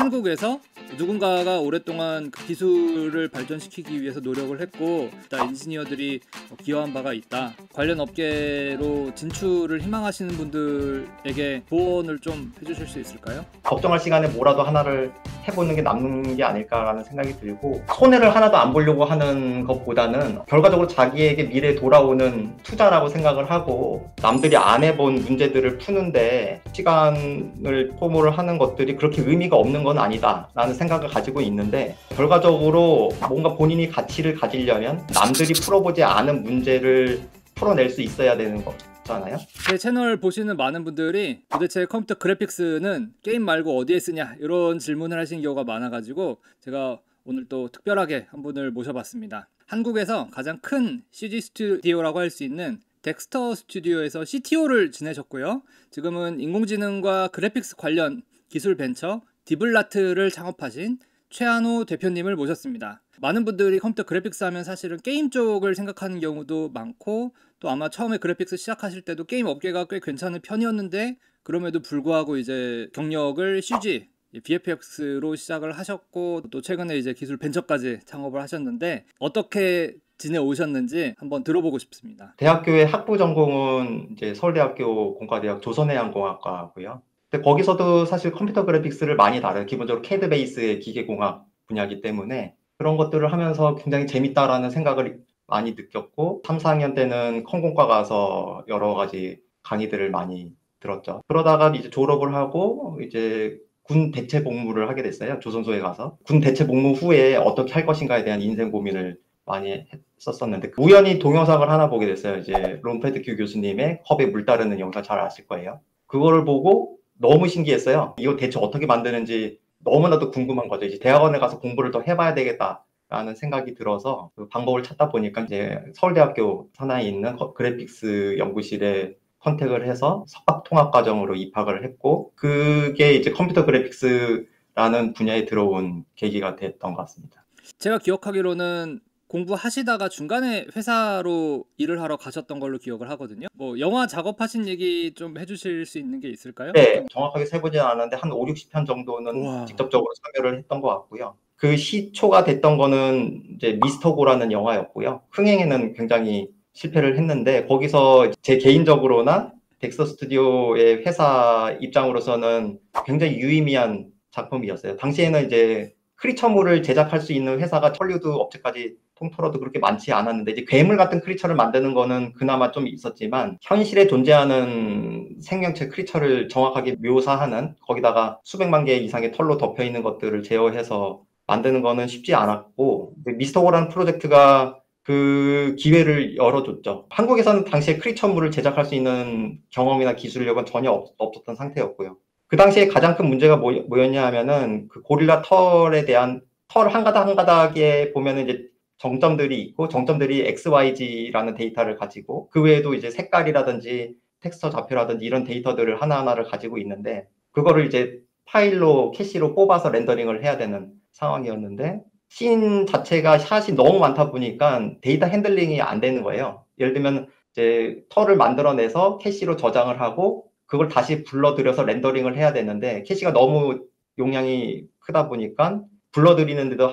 한국에서 누군가가 오랫동안 그 기술을 발전시키기 위해서 노력을 했고 인지니어들이 기여한 바가 있다. 관련 업계로 진출을 희망하시는 분들에게 조언을 좀 해주실 수 있을까요? 걱정할 시간에 뭐라도 하나를 해보는 게 남는 게 아닐까라는 생각이 들고, 손해를 하나도 안 보려고 하는 것보다는 결과적으로 자기에게 미래에 돌아오는 투자라고 생각을 하고, 남들이 안 해본 문제들을 푸는데 시간을 소모를 하는 것들이 그렇게 의미가 없는 건 아니다 라는 생각을 가지고 있는데, 결과적으로 뭔가 본인이 가치를 가지려면 남들이 풀어보지 않은 문제를 풀어낼 수 있어야 되는 거잖아요. 제 채널 보시는 많은 분들이 도대체 컴퓨터 그래픽스는 게임 말고 어디에 쓰냐 이런 질문을 하시는 경우가 많아가지고 제가 오늘 또 특별하게 한 분을 모셔봤습니다. 한국에서 가장 큰 CG 스튜디오라고 할 수 있는 덱스터 스튜디오에서 CTO를 지내셨고요. 지금은 인공지능과 그래픽스 관련 기술 벤처 디블라트를 창업하신 최한호 대표님을 모셨습니다. 많은 분들이 컴퓨터 그래픽스 하면 사실은 게임 쪽을 생각하는 경우도 많고, 또 아마 처음에 그래픽스 시작하실 때도 게임 업계가 꽤 괜찮은 편이었는데 그럼에도 불구하고 이제 경력을 CG, VFX로 시작을 하셨고, 또 최근에 이제 기술 벤처까지 창업을 하셨는데 어떻게 지내오셨는지 한번 들어보고 싶습니다. 대학교의 학부 전공은 이제 서울대학교 공과대학 조선해양공학과고요. 근데 거기서도 사실 컴퓨터 그래픽스를 많이 다뤄요. 기본적으로 CAD 베이스의 기계공학 분야이기 때문에 그런 것들을 하면서 굉장히 재밌다라는 생각을 많이 느꼈고, 3, 4학년 때는 컴공과 가서 여러 가지 강의들을 많이 들었죠. 그러다가 이제 졸업을 하고 이제 군 대체 복무를 하게 됐어요. 조선소에 가서. 군 대체 복무 후에 어떻게 할 것인가에 대한 인생 고민을 많이 했었는데, 우연히 동영상을 하나 보게 됐어요. 이제 론프레드 큐 교수님의 컵에 물 따르는 영상 잘 아실 거예요. 그거를 보고 너무 신기했어요. 이거 대체 어떻게 만드는지 너무나도 궁금한 거죠. 이제 대학원에 가서 공부를 더 해봐야 되겠다라는 생각이 들어서 그 방법을 찾다 보니까 이제 서울대학교 산하에 있는 그래픽스 연구실에 컨택을 해서 석박통합과정으로 입학을 했고, 그게 이제 컴퓨터 그래픽스라는 분야에 들어온 계기가 됐던 것 같습니다. 제가 기억하기로는 공부하시다가 중간에 회사로 일을 하러 가셨던 걸로 기억을 하거든요. 뭐 영화 작업하신 얘기 좀 해주실 수 있는 게 있을까요? 네, 정확하게 세보진 않았는데 한 5, 60편 정도는 우와. 직접적으로 참여를 했던 것 같고요. 그 시초가 됐던 거는 이제 미스터고라는 영화였고요. 흥행에는 굉장히 실패를 했는데, 거기서 제 개인적으로나 덱스터 스튜디오의 회사 입장으로서는 굉장히 유의미한 작품이었어요. 당시에는 이제 크리처물을 제작할 수 있는 회사가 헐리우드 업체까지 통틀어도 그렇게 많지 않았는데, 이제 괴물 같은 크리처를 만드는 거는 그나마 좀 있었지만, 현실에 존재하는 생명체 크리처를 정확하게 묘사하는, 거기다가 수백만 개 이상의 털로 덮여 있는 것들을 제어해서 만드는 거는 쉽지 않았고, 미스터고라는 프로젝트가 그 기회를 열어줬죠. 한국에서는 당시에 크리처물을 제작할 수 있는 경험이나 기술력은 전혀 없었던 상태였고요. 그 당시에 가장 큰 문제가 뭐였냐 하면은, 그 고릴라 털에 대한 털 한 가닥 한 가닥에 보면은 이제 정점들이 있고, 정점들이 XYZ라는 데이터를 가지고, 그 외에도 이제 색깔이라든지 텍스처 좌표라든지 이런 데이터들을 하나하나를 가지고 있는데, 그거를 이제 파일로 캐시로 뽑아서 렌더링을 해야 되는 상황이었는데, 씬 자체가 샷이 너무 많다 보니까 데이터 핸들링이 안 되는 거예요. 예를 들면 이제 털을 만들어내서 캐시로 저장을 하고 그걸 다시 불러들여서 렌더링을 해야 되는데, 캐시가 너무 용량이 크다 보니까 불러들이는데도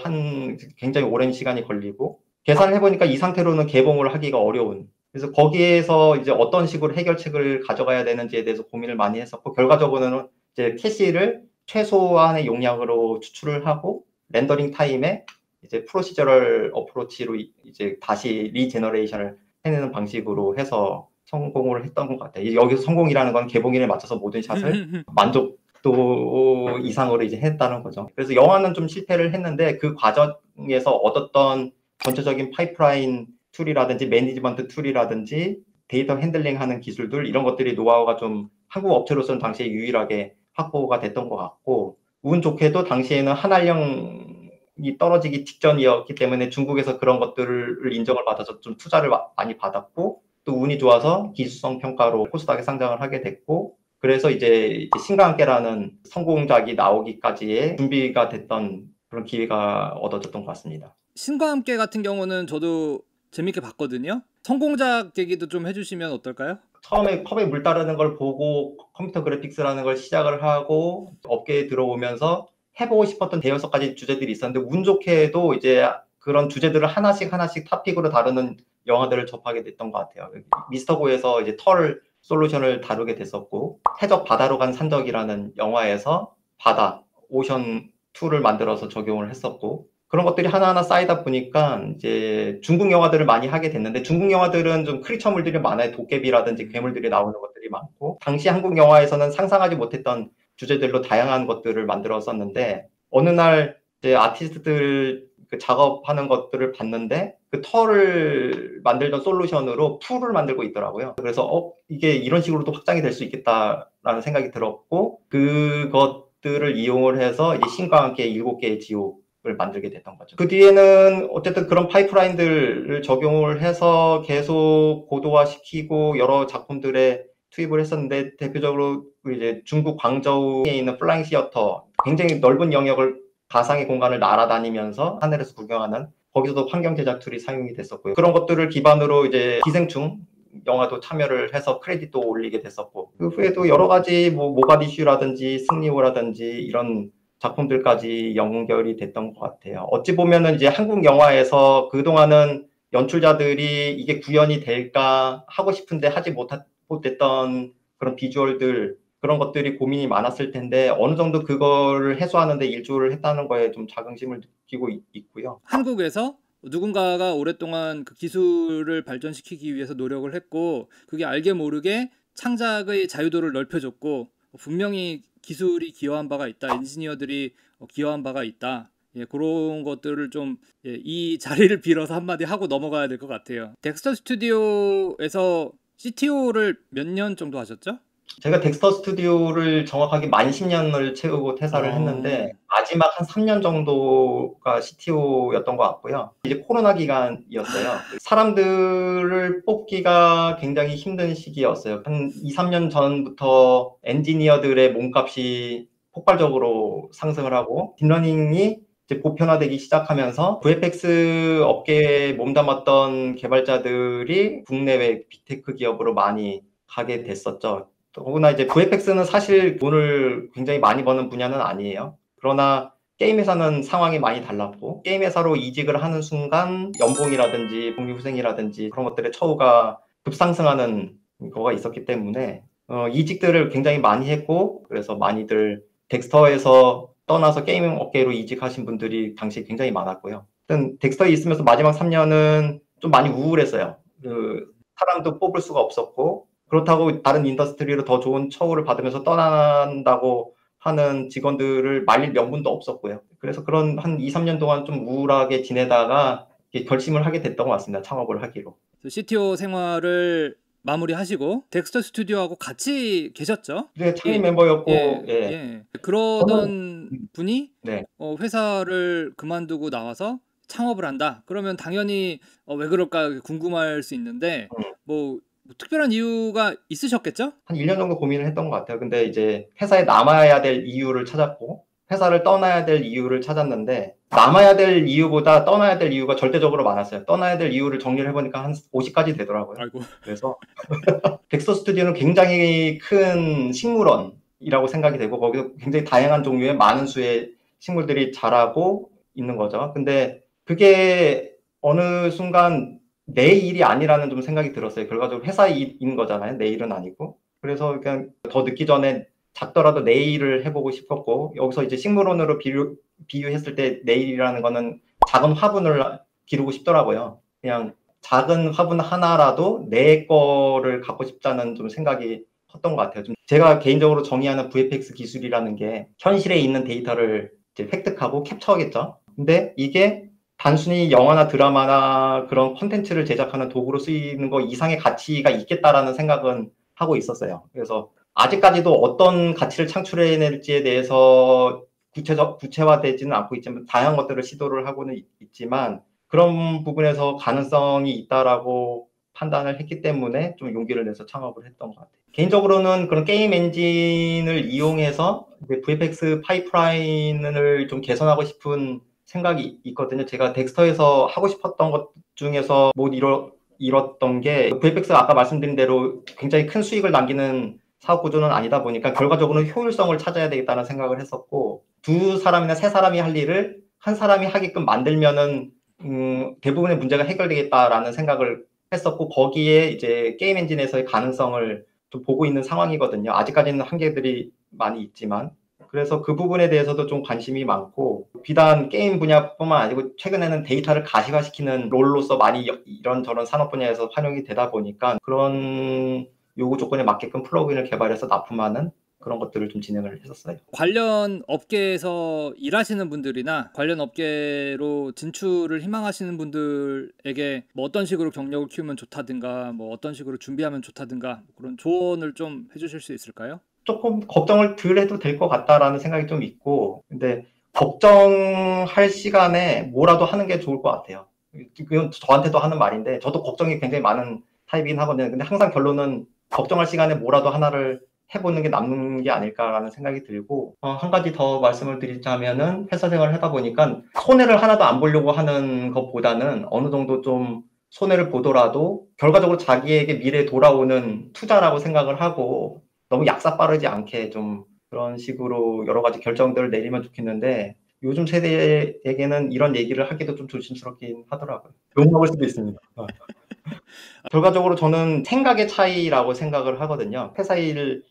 굉장히 오랜 시간이 걸리고, 계산을 해보니까 이 상태로는 개봉을 하기가 어려운, 그래서 거기에서 이제 어떤 식으로 해결책을 가져가야 되는지에 대해서 고민을 많이 했었고, 결과적으로는 이제 캐시를 최소한의 용량으로 추출을 하고 렌더링 타임에 이제 프로시저럴 어프로치로 이제 다시 리제너레이션을 해내는 방식으로 해서 성공을 했던 것 같아요. 여기서 성공이라는 건 개봉일에 맞춰서 모든 샷을 만족도 이상으로 이제 했다는 거죠. 그래서 영화는 좀 실패를 했는데, 그 과정에서 얻었던 전체적인 파이프라인 툴이라든지 매니지먼트 툴이라든지 데이터 핸들링하는 기술들, 이런 것들이 노하우가 좀 한국 업체로서는 당시에 유일하게 확보가 됐던 것 같고, 운 좋게도 당시에는 한알령이 떨어지기 직전이었기 때문에 중국에서 그런 것들을 인정을 받아서 좀 투자를 많이 받았고, 또 운이 좋아서 기술성 평가로 코스닥에 상장을 하게 됐고, 그래서 이제 신과 함께라는 성공작이 나오기까지의 준비가 됐던 그런 기회가 얻어졌던 것 같습니다. 신과 함께 같은 경우는 저도 재밌게 봤거든요. 성공작 얘기도 좀 해주시면 어떨까요? 처음에 컵에 물 따르는 걸 보고 컴퓨터 그래픽스라는 걸 시작을 하고 업계에 들어오면서 해보고 싶었던 대여섯 가지 주제들이 있었는데 운 좋게도 이제 그런 주제들을 하나씩 탑픽으로 다루는 영화들을 접하게 됐던 것 같아요. 미스터고에서 이제 털 솔루션을 다루게 됐었고, 해적 바다로 간 산적이라는 영화에서 바다, 오션 2를 만들어서 적용을 했었고, 그런 것들이 하나하나 쌓이다 보니까 이제 중국 영화들을 많이 하게 됐는데, 중국 영화들은 좀 크리처물들이 많아요. 도깨비라든지 괴물들이 나오는 것들이 많고, 당시 한국 영화에서는 상상하지 못했던 주제들로 다양한 것들을 만들었었는데, 어느 날 이제 아티스트들 그 작업하는 것들을 봤는데 그 털을 만들던 솔루션으로 풀을 만들고 있더라고요. 그래서 이게 이런 식으로도 확장이 될 수 있겠다라는 생각이 들었고, 그것들을 이용을 해서 이제 신과 함께 7개의 지옥을 만들게 됐던 거죠. 그 뒤에는 어쨌든 그런 파이프라인들을 적용을 해서 계속 고도화시키고 여러 작품들에 투입을 했었는데, 대표적으로 이제 중국 광저우에 있는 플라잉 시어터, 굉장히 넓은 영역을 가상의 공간을 날아다니면서 하늘에서 구경하는, 거기서도 환경 제작 툴이 사용이 됐었고요. 그런 것들을 기반으로 이제 기생충 영화도 참여를 해서 크레딧도 올리게 됐었고, 그 후에도 여러 가지 뭐 모가디슈라든지 승리호라든지 이런 작품들까지 연결이 됐던 것 같아요. 어찌 보면은 이제 한국 영화에서 그동안은 연출자들이 이게 구현이 될까 하고 싶은데 하지 못했던 그런 비주얼들, 그런 것들이 고민이 많았을 텐데 어느 정도 그거를 해소하는 데 일조를 했다는 거에 좀 자긍심을 느끼고 있고요. 한국에서 누군가가 오랫동안 그 기술을 발전시키기 위해서 노력을 했고, 그게 알게 모르게 창작의 자유도를 넓혀줬고, 분명히 기술이 기여한 바가 있다, 엔지니어들이 기여한 바가 있다, 예, 그런 것들을 좀, 예, 이 자리를 빌어서 한마디 하고 넘어가야 될 것 같아요. 덱스터 스튜디오에서 CTO를 몇 년 정도 하셨죠? 제가 덱스터 스튜디오를 정확하게 만 10년을 채우고 퇴사를 했는데 마지막 한 3년 정도가 CTO였던 것 같고요. 이제 코로나 기간이었어요. 사람들을 뽑기가 굉장히 힘든 시기였어요. 한 2, 3년 전부터 엔지니어들의 몸값이 폭발적으로 상승을 하고 딥러닝이 이제 보편화되기 시작하면서 VFX 업계에 몸담았던 개발자들이 국내외 빅테크 기업으로 많이 가게 됐었죠. 더구나 이제 VFX는 사실 돈을 굉장히 많이 버는 분야는 아니에요. 그러나 게임 회사는 상황이 많이 달랐고, 게임 회사로 이직을 하는 순간 연봉이라든지 복리후생이라든지 그런 것들의 처우가 급상승하는 거가 있었기 때문에 이직들을 굉장히 많이 했고, 그래서 많이들 덱스터에서 떠나서 게임 업계로 이직하신 분들이 당시 굉장히 많았고요. 하여튼 덱스터에 있으면서 마지막 3년은 좀 많이 우울했어요. 그 사람도 뽑을 수가 없었고, 그렇다고 다른 인더스트리로 더 좋은 처우를 받으면서 떠난다고 하는 직원들을 말릴 명분도 없었고요. 그래서 그런 한 2, 3년 동안 좀 우울하게 지내다가 결심을 하게 됐던 것 같습니다. 창업을 하기로. CTO 생활을 마무리하시고 덱스터 스튜디오하고 같이 계셨죠? 네, 창립 멤버였고, 그러던 분이 네. 회사를 그만두고 나와서 창업을 한다. 그러면 당연히 왜 그럴까 궁금할 수 있는데 뭐 특별한 이유가 있으셨겠죠? 한 1년 정도 고민을 했던 것 같아요. 근데 이제 회사에 남아야 될 이유를 찾았고, 회사를 떠나야 될 이유를 찾았는데, 남아야 될 이유보다 떠나야 될 이유가 절대적으로 많았어요. 떠나야 될 이유를 정리를 해보니까 한 50가지 되더라고요. 아이고. 그래서 덱스터 스튜디오는 굉장히 큰 식물원이라고 생각이 되고, 거기서 굉장히 다양한 종류의 많은 수의 식물들이 자라고 있는 거죠. 근데 그게 어느 순간 내 일이 아니라는 좀 생각이 들었어요. 결과적으로 회사 일인 거잖아요. 내 일은 아니고. 그래서 그냥 더 늦기 전에 작더라도 내 일을 해보고 싶었고, 여기서 이제 식물원으로 비유했을 때 내 일이라는 거는 작은 화분을 기르고 싶더라고요. 그냥 작은 화분 하나라도 내 거를 갖고 싶다는 좀 생각이 컸던 것 같아요. 좀 제가 개인적으로 정의하는 VFX 기술이라는 게 현실에 있는 데이터를 이제 획득하고 캡처하겠죠. 근데 이게 단순히 영화나 드라마나 그런 콘텐츠를 제작하는 도구로 쓰이는 거 이상의 가치가 있겠다라는 생각은 하고 있었어요. 그래서 아직까지도 어떤 가치를 창출해낼지에 대해서 구체화되지는 않고 있지만 다양한 것들을 시도를 하고는 있지만 그런 부분에서 가능성이 있다라고 판단을 했기 때문에 좀 용기를 내서 창업을 했던 것 같아요. 개인적으로는 그런 게임 엔진을 이용해서 VFX 파이프라인을 좀 개선하고 싶은 생각이 있거든요. 제가 덱스터에서 하고 싶었던 것 중에서 못 이뤘던 게 VFX가 아까 말씀드린 대로 굉장히 큰 수익을 남기는 사업 구조는 아니다 보니까 결과적으로는 효율성을 찾아야 되겠다는 생각을 했었고, 두 사람이나 세 사람이 할 일을 한 사람이 하게끔 만들면은 대부분의 문제가 해결되겠다라는 생각을 했었고, 거기에 이제 게임 엔진에서의 가능성을 좀 보고 있는 상황이거든요. 아직까지는 한계들이 많이 있지만. 그래서 그 부분에 대해서도 좀 관심이 많고, 비단 게임 분야뿐만 아니고 최근에는 데이터를 가시화시키는 롤로서 많이 이런저런 산업 분야에서 활용이 되다 보니까 그런 요구 조건에 맞게끔 플러그인을 개발해서 납품하는 그런 것들을 좀 진행을 했었어요. 관련 업계에서 일하시는 분들이나 관련 업계로 진출을 희망하시는 분들에게 뭐 어떤 식으로 경력을 키우면 좋다든가 뭐 어떤 식으로 준비하면 좋다든가 그런 조언을 좀 해주실 수 있을까요? 조금 걱정을 덜 해도 될 것 같다라는 생각이 좀 있고, 근데 걱정할 시간에 뭐라도 하는 게 좋을 것 같아요. 그건 저한테도 하는 말인데, 저도 걱정이 굉장히 많은 타입이긴 하거든요. 근데 항상 결론은 걱정할 시간에 뭐라도 하나를 해보는 게 남는 게 아닐까라는 생각이 들고, 한 가지 더 말씀을 드리자면은 회사 생활을 하다 보니까 손해를 하나도 안 보려고 하는 것보다는 어느 정도 좀 손해를 보더라도 결과적으로 자기에게 미래에 돌아오는 투자라고 생각을 하고, 너무 약삭빠르지 않게 좀 그런 식으로 여러 가지 결정들을 내리면 좋겠는데, 요즘 세대에게는 이런 얘기를 하기도 좀 조심스럽긴 하더라고요. 욕먹을 수도 있습니다. 결과적으로 저는 생각의 차이라고 생각을 하거든요. 회사 일을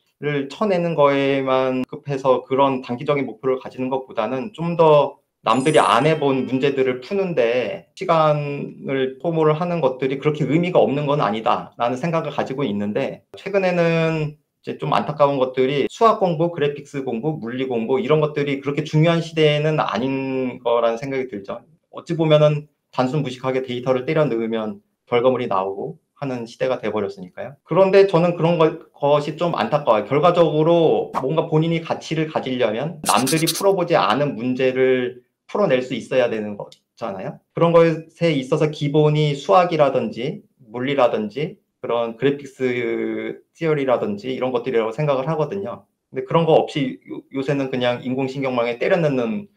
쳐내는 거에만 급해서 그런 단기적인 목표를 가지는 것보다는 좀 더 남들이 안 해본 문제들을 푸는데 시간을 소모를 하는 것들이 그렇게 의미가 없는 건 아니다라는 생각을 가지고 있는데, 최근에는 이제 좀 안타까운 것들이 수학 공부, 그래픽스 공부, 물리 공부 이런 것들이 그렇게 중요한 시대는 아닌 거라는 생각이 들죠. 어찌 보면은 단순 무식하게 데이터를 때려 넣으면 결과물이 나오고 하는 시대가 돼버렸으니까요. 그런데 저는 그런 것이 좀 안타까워요. 결과적으로 뭔가 본인이 가치를 가지려면 남들이 풀어보지 않은 문제를 풀어낼 수 있어야 되는 거잖아요. 그런 것에 있어서 기본이 수학이라든지 물리라든지 그런 그래픽스 티어리라든지 이런 것들이라고 생각을 하거든요. 근데 그런 거 없이 요새는 그냥 인공신경망에 때려 넣는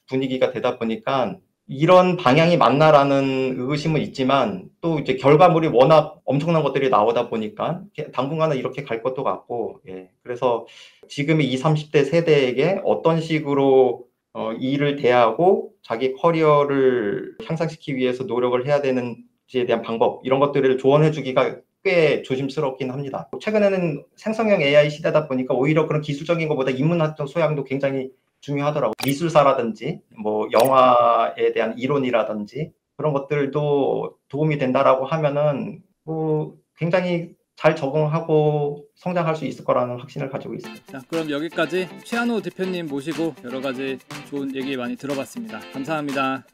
분위기가 되다 보니까 이런 방향이 맞나라는 의구심은 있지만, 또 이제 결과물이 워낙 엄청난 것들이 나오다 보니까 당분간은 이렇게 갈 것도 같고, 예. 그래서 지금의 20, 30대 세대에게 어떤 식으로 이 일을 대하고 자기 커리어를 향상시키기 위해서 노력을 해야 되는지에 대한 방법, 이런 것들을 조언해 주기가 꽤 조심스럽긴 합니다. 최근에는 생성형 AI 시대다 보니까 오히려 그런 기술적인 것보다 인문학적 소양도 굉장히 중요하더라고요. 미술사라든지 뭐 영화에 대한 이론이라든지 그런 것들도 도움이 된다라고 하면은 뭐 굉장히 잘 적응하고 성장할 수 있을 거라는 확신을 가지고 있습니다. 자, 그럼 여기까지 최한호 대표님 모시고 여러 가지 좋은 얘기 많이 들어봤습니다. 감사합니다.